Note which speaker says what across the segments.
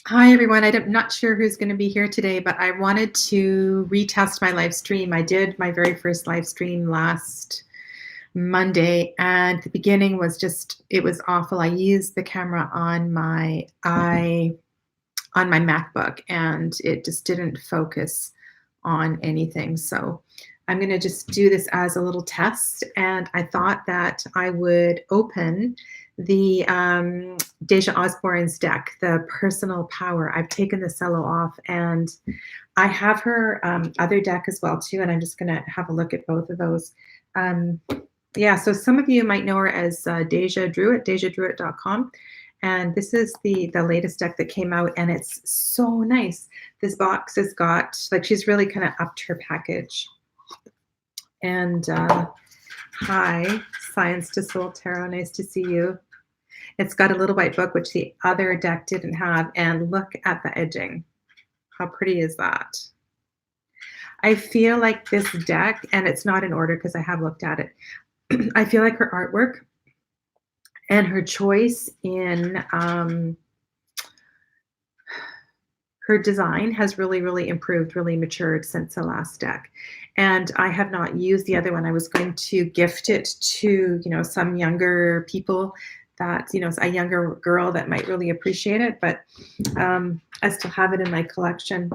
Speaker 1: Hi, everyone. I'm not sure who's going to be here today, but I wanted to retest my live stream. I did my very first live stream last Monday, and the beginning was it was awful. I used the camera on my MacBook, and it just didn't focus on anything. So I'm going to just do this as a little test. And I thought that I would open the Deja Osborne's deck, the Personal Power. I've taken the cello off, and I have her other deck as well too. And I'm just going to have a look at both of those. Um, yeah, so some of you might know her as Deja Druid, DejaDruid.com. And this is the latest deck that came out, and it's so nice. This box has got, like, she's really kind of upped her package. And hi, Science to Soul Tarot, nice to see you. It's got a little white book, which the other deck didn't have, and look at the edging. How pretty is that? I feel like this deck, and it's not in order because I have looked at it, I feel like her artwork and her choice in her design has really, really improved, really matured since the last deck. And I have not used the other one. I was going to gift it to, some younger people that, a younger girl that might really appreciate it, but I still have it in my collection.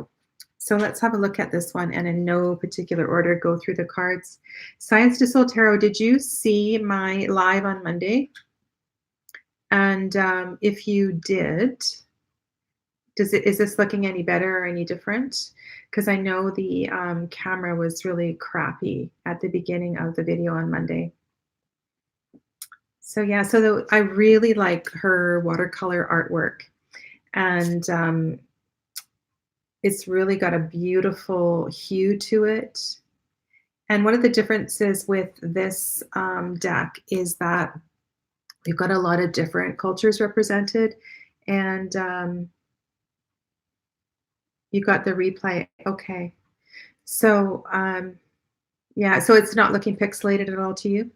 Speaker 1: So let's have a look at this one, and in no particular order, go through the cards. Science to Soul Tarot, did you see my live on Monday? And if you did, is this looking any better or any different? Because I know the camera was really crappy at the beginning of the video on Monday. So yeah, I really like her watercolor artwork, and it's really got a beautiful hue to it. And one of the differences with this deck is that we've got a lot of different cultures represented, and you got the replay. Okay. So, yeah, so it's not looking pixelated at all to you?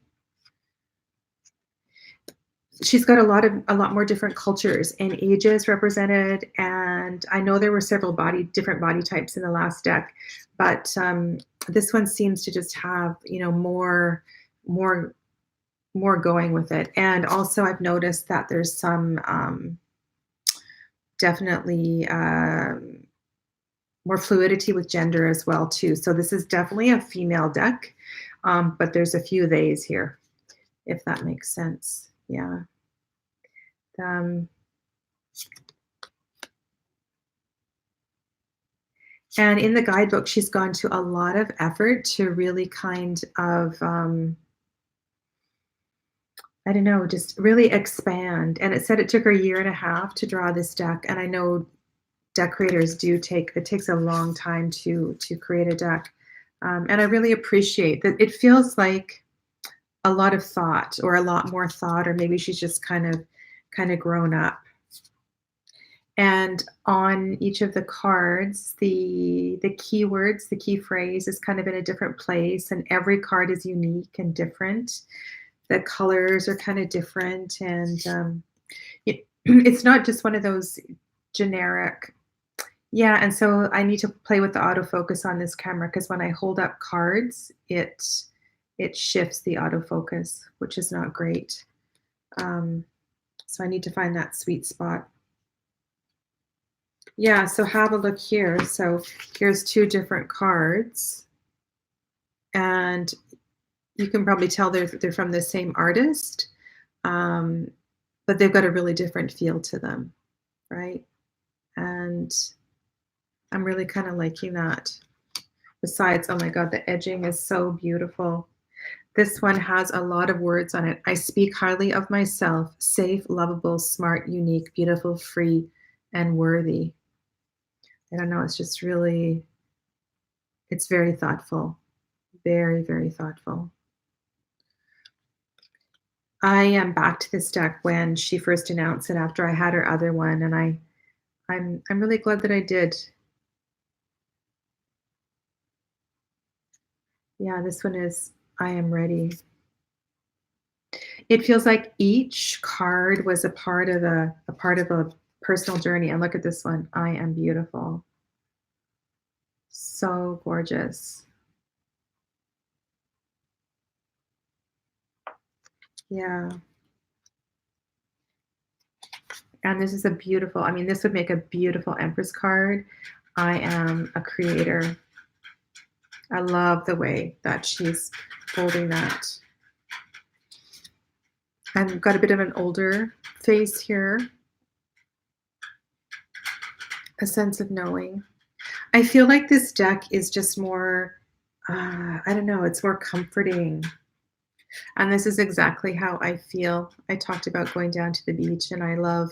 Speaker 1: She's got a lot more different cultures and ages represented, and I know there were several different body types in the last deck, but this one seems to just have, more going with it. And also I've noticed that there's some definitely more fluidity with gender as well too. So this is definitely a female deck, but there's a few theys here, if that makes sense. Yeah. And in the guidebook, she's gone to a lot of effort to really kind of, I don't know, just really expand. And it said it took her 1.5 years to draw this deck. And I know deck creators it takes a long time to create a deck. And I really appreciate that. It feels like a lot of thought, or a lot more thought, or maybe she's just kind of grown up. And on each of the cards, the keywords, the key phrase is kind of in a different place, and every card is unique and different. The colors are kind of different, and it's not just one of those generic. Yeah, and so I need to play with the autofocus on this camera, because when I hold up cards, it shifts the autofocus, which is not great. So I need to find that sweet spot. Yeah, so have a look here. So here's 2 different cards, and you can probably tell they're from the same artist, but they've got a really different feel to them, right? And I'm really kind of liking that. Besides, oh my God, the edging is so beautiful. This one has a lot of words on it. I speak highly of myself, safe, lovable, smart, unique, beautiful, free, and worthy. I don't know, it's just really, it's very thoughtful. Very, very thoughtful. I am back to this deck when she first announced it after I had her other one, and I'm really glad that I did. Yeah, this one is I Am Ready. It feels like each card was a part of personal journey. And look at this one. I am beautiful. So gorgeous. Yeah. And this is a beautiful, I mean, this would make a beautiful Empress card. I am a creator. I love the way that she's holding that. I've got a bit of an older face here, a sense of knowing. I feel like this deck is just more, I don't know, it's more comforting. And this is exactly how I feel. I talked about going down to the beach, and I love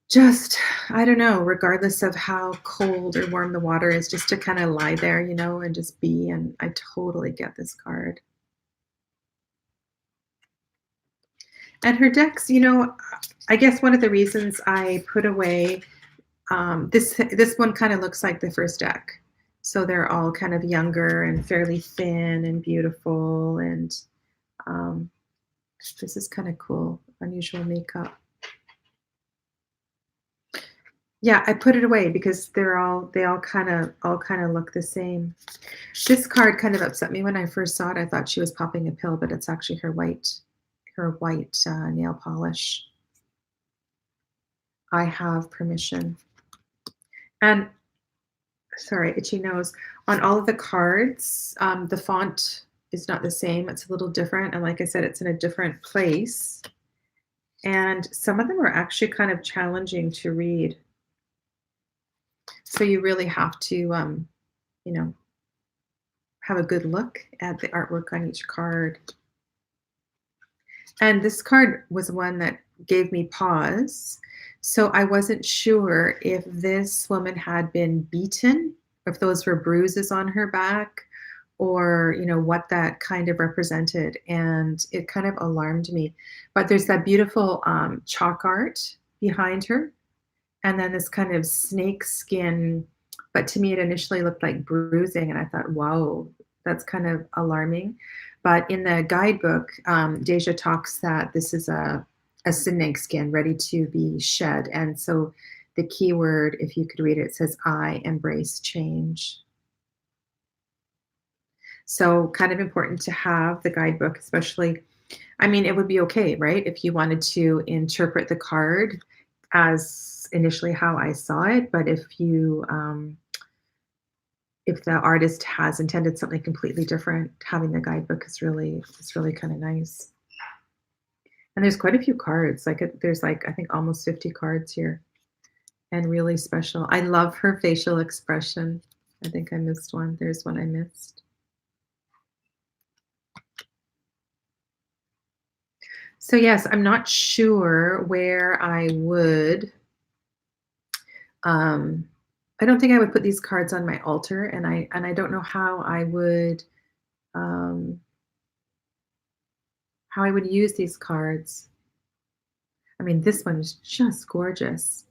Speaker 1: just, I don't know, regardless of how cold or warm the water is, just to kind of lie there, you know, and just be. And I totally get this card. And her decks, you know, I guess one of the reasons I put away this one kind of looks like the first deck. So they're all kind of younger and fairly thin and beautiful. And um, this is kind of cool, unusual makeup. Yeah, I put it away because they all kind of look the same. This card kind of upset me when I first saw it. I thought she was popping a pill, but it's actually her white nail polish. I have permission. And sorry, itchy nose. On all of the cards, the font is not the same. It's a little different. And like I said, it's in a different place. And some of them are actually kind of challenging to read. So you really have to, you know, have a good look at the artwork on each card. And this card was one that gave me pause. So I wasn't sure if this woman had been beaten, if those were bruises on her back, or you know what that kind of represented. And it kind of alarmed me. But there's that beautiful chalk art behind her, and then this kind of snake skin. But to me, it initially looked like bruising, and I thought, wow, that's kind of alarming. But in the guidebook, Deja talks that this is a snake skin ready to be shed. And so the key word, if you could read it, it says, I embrace change. So kind of important to have the guidebook, especially, I mean, it would be okay, right? If you wanted to interpret the card as initially how I saw it, but if the artist has intended something completely different, having the guidebook is really kind of nice. And there's quite a few cards. There's like I think almost 50 cards here, and really special. I love her facial expression. I think I missed one. There's one I missed. So yes, I'm not sure where I would. I don't think I would put these cards on my altar, and I don't know um, how I would use these cards. I mean, this one is just gorgeous.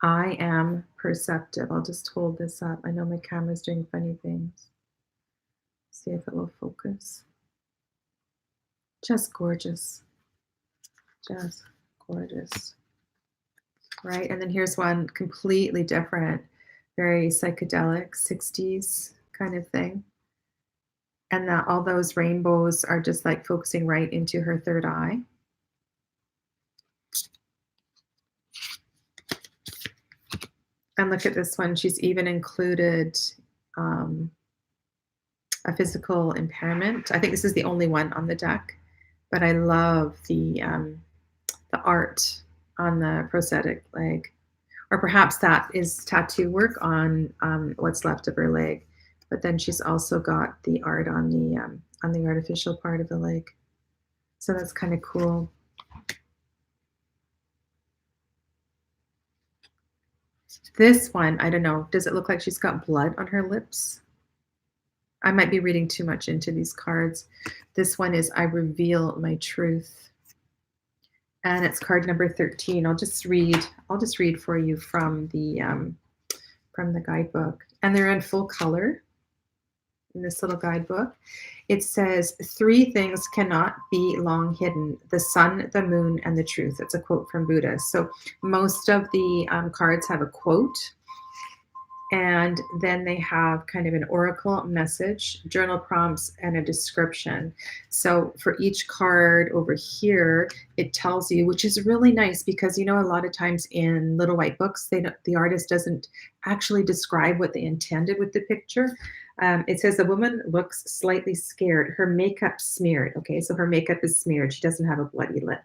Speaker 1: I am perceptive. I'll just hold this up. I know my camera's doing funny things. See if it will focus. Just gorgeous. Just gorgeous. Right? And then here's one completely different, very psychedelic, 60s kind of thing. And all those rainbows are just like focusing right into her third eye. And look at this one. She's even included a physical impairment. I think this is the only one on the deck, but I love the art on the prosthetic leg, or perhaps that is tattoo work on what's left of her leg. But then she's also got the art on the artificial part of the leg. So that's kind of cool. This one, I don't know. Does it look like she's got blood on her lips? I might be reading too much into these cards. This one is I reveal my truth. And it's card number 13. I'll just read for you from the guidebook. And they're in full color. in this little guidebook. It says, "Three things cannot be long hidden: the sun, the moon, and the truth." It's a quote from Buddha. So most of the cards have a quote, and then they have kind of an oracle message, journal prompts, and a description. So for each card over here, it tells you, which is really nice because a lot of times in little white books, the artist doesn't actually describe what they intended with the picture. It says the woman looks slightly scared. Her makeup smeared. Okay, so her makeup is smeared. She doesn't have a bloody lip.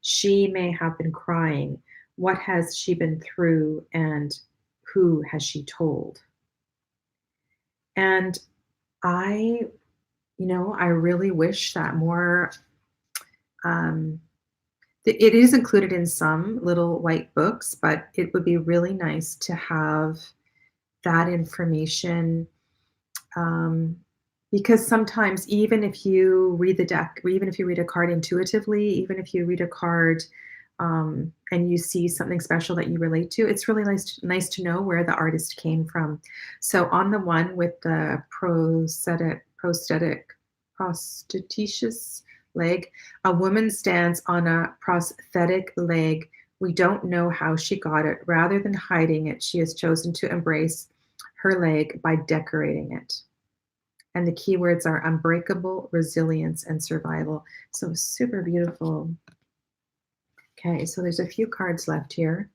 Speaker 1: She may have been crying. What has she been through, and who has she told? And I, I really wish that more, um, it is included in some little white books, but it would be really nice to have that information, um, because sometimes even if you read the deck, or even if you read a card intuitively, even if you read a card and you see something special that you relate to, it's really nice to know where the artist came from. So on the one with the prosthetic leg, a woman stands on a prosthetic leg. We don't know how she got it. Rather than hiding it, she has chosen to embrace her leg by decorating it. And the keywords are unbreakable, resilience, and survival. So super beautiful. Okay, so there's a few cards left here.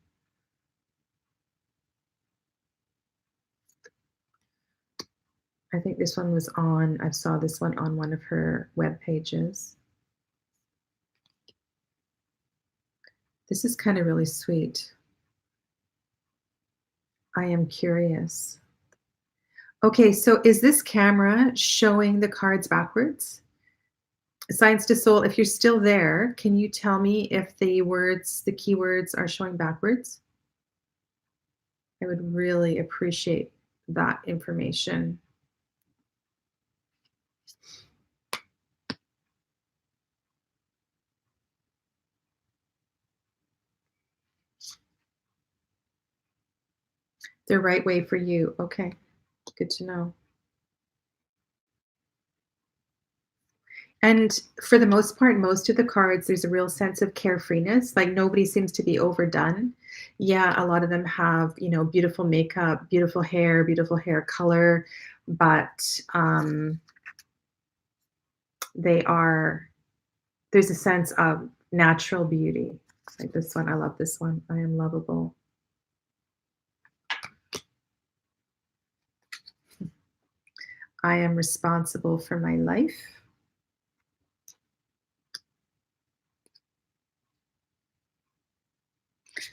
Speaker 1: I think this one was I saw this one on one of her web pages. This is kind of really sweet. I am curious. Okay, so is this camera showing the cards backwards? Science to Soul, if you're still there, can you tell me if the keywords are showing backwards? I would really appreciate that information. The right way for you. Okay, good to know. And for the most part, most of the cards, there's a real sense of carefreeness. Like nobody seems to be overdone. Yeah, a lot of them have, beautiful makeup, beautiful hair color, but they are, there's a sense of natural beauty. Like this one, I love this one. I am lovable. I am responsible for my life.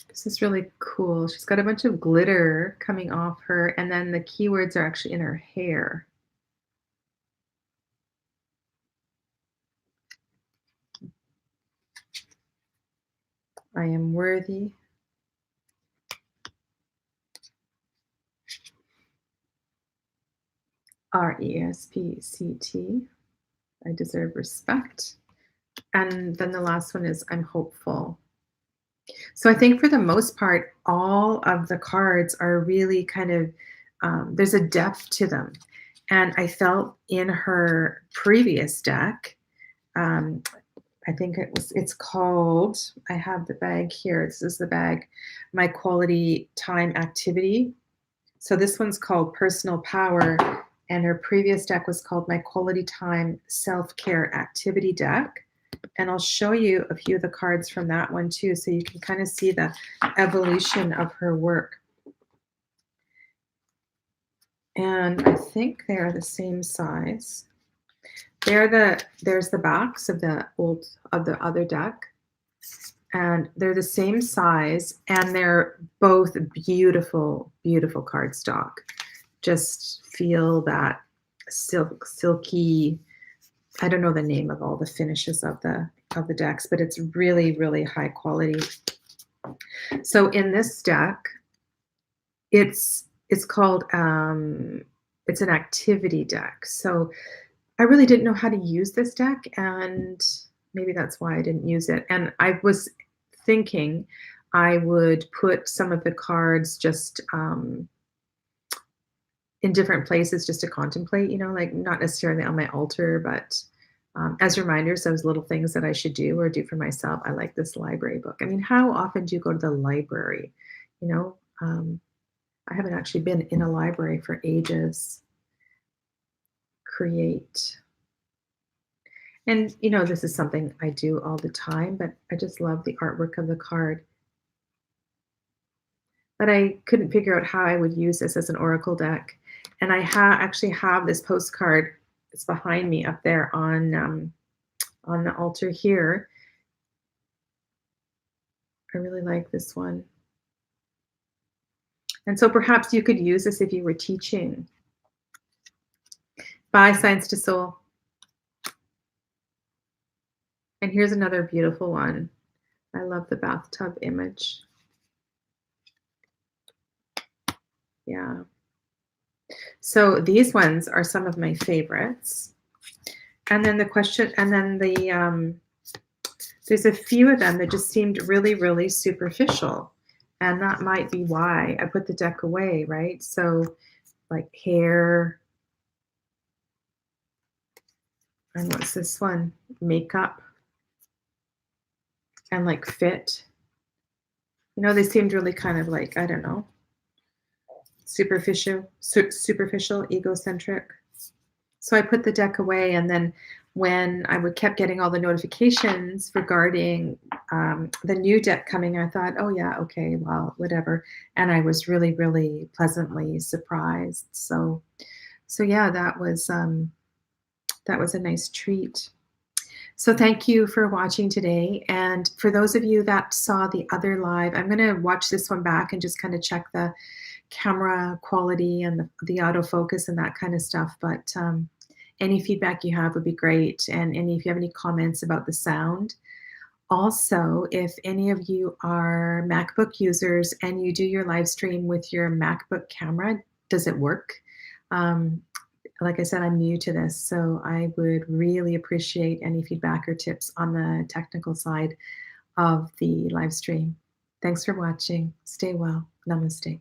Speaker 1: This is really cool. She's got a bunch of glitter coming off her, and then the keywords are actually in her hair. I am worthy. RESPCT. I deserve respect. And then the last one is I'm hopeful. So I think for the most part, all of the cards are really kind of, there's a depth to them. And I felt in her previous deck, um, I think it's called, I have the bag here. This is the bag, My Quality Time Activity. So this one's called Personal Power, and her previous deck was called My Quality Time Self-Care Activity Deck. And I'll show you a few of the cards from that one too, so you can kind of see the evolution of her work. And I think they are the same size. There's the backs of the other deck, and they're the same size, and they're both beautiful, beautiful cardstock. Just feel that silky. I don't know the name of all the finishes of the decks, but it's really, really high quality. So in this deck, it's called it's an activity deck. So I really didn't know how to use this deck, and maybe that's why I didn't use it. And I was thinking I would put some of the cards just in different places just to contemplate, like not necessarily on my altar, but as reminders, those little things that I should do or do for myself. I like this library book. I mean, how often do you go to the library? You know, um, I haven't actually been in a library for ages. Create. And, this is something I do all the time, but I just love the artwork of the card. But I couldn't figure out how I would use this as an oracle deck. And I actually have this postcard. It's behind me up there on the altar here. I really like this one. And so perhaps you could use this if you were teaching. Bye, Science to Soul. And here's another beautiful one. I love the bathtub image. Yeah. So these ones are some of my favorites. And then there's a few of them that just seemed really, really superficial. And that might be why I put the deck away, right? So like hair. And what's this one? Makeup. And like fit. They seemed really kind of like, I don't know, superficial, egocentric. So I put the deck away, and then when I would kept getting all the notifications regarding the new deck coming, I thought, oh yeah, okay, well, whatever. And I was really, really pleasantly surprised. So yeah, that was a nice treat. So thank you for watching today. And for those of you that saw the other live, I'm going to watch this one back and just kind of check the camera quality and the autofocus and that kind of stuff. But any feedback you have would be great. And if you have any comments about the sound. Also, if any of you are MacBook users and you do your live stream with your MacBook camera, does it work? Like I said, I'm new to this, so I would really appreciate any feedback or tips on the technical side of the live stream. Thanks for watching. Stay well. Namaste.